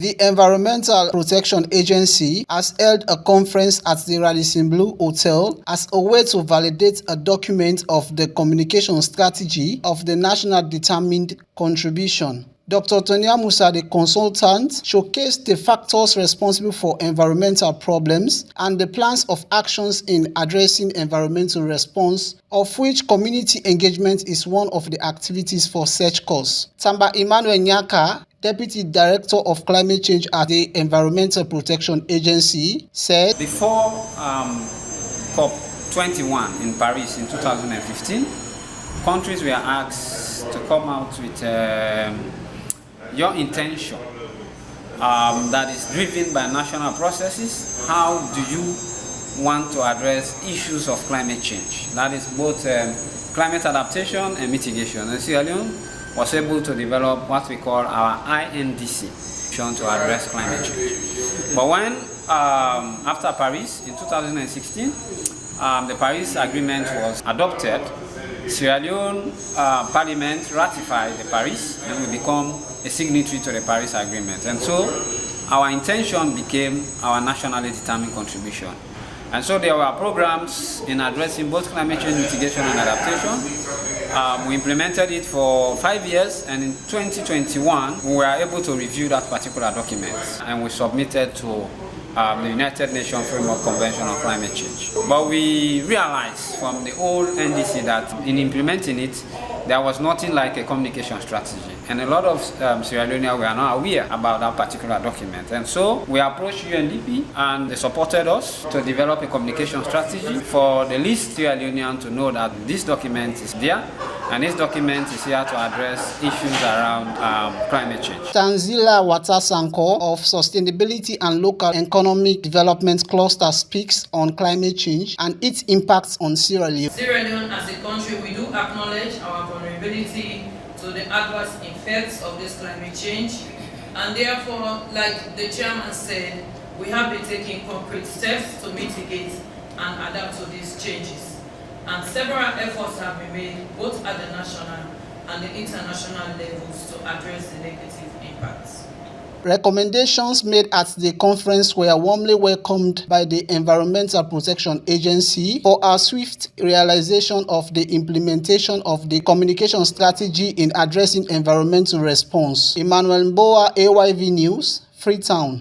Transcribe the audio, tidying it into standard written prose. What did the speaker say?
The Environmental Protection Agency has held a conference at the Radisson Blu Hotel as a way to validate a document of the communication strategy of the National Determined Contribution. Dr. Tonia Musa, the consultant, showcased the factors responsible for environmental problems and the plans of actions in addressing environmental response, of which community engagement is one of the activities for such cause. Tamba Emmanuel, Deputy Director of Climate Change at the Environmental Protection Agency, said, Before COP21 in Paris in 2015, countries were asked to come out with your intention that is driven by national processes. How do you want to address issues of climate change? That is both climate adaptation and mitigation. And Sierra Leone was able to develop what we call our INDC to address climate change. But when, after Paris in 2016, the Paris Agreement was adopted, Sierra Leone Parliament ratified the Paris and we become a signatory to the Paris Agreement. And so our intention became our nationally determined contribution. And so there were programs in addressing both climate change mitigation and adaptation. We implemented it for 5 years, and in 2021 we were able to review that particular document and we submitted to the United Nations Framework Convention on Climate Change. But we realized from the old NDC that in implementing it, there was nothing like a communication strategy. And a lot of Sierra Leoneans were not aware about that particular document. And so we approached UNDP and they supported us to develop a communication strategy for the least Sierra Leonean to know that this document is there. And this document is here to address issues around climate change. Tanzila Watasanko of Sustainability and Local Economic Development Cluster speaks on climate change and its impacts on Sierra Leone. Sierra Leone as a country, we do acknowledge our vulnerability to the adverse effects of this climate change. And therefore, like the chairman said, we have been taking concrete steps to mitigate and adapt to these changes. And several efforts have been made both at the national and the international levels to address the negative impacts. Recommendations made at the conference were warmly welcomed by the Environmental Protection Agency for a swift realization of the implementation of the communication strategy in addressing environmental response. Emmanuel Mbowa, AYV News, Freetown.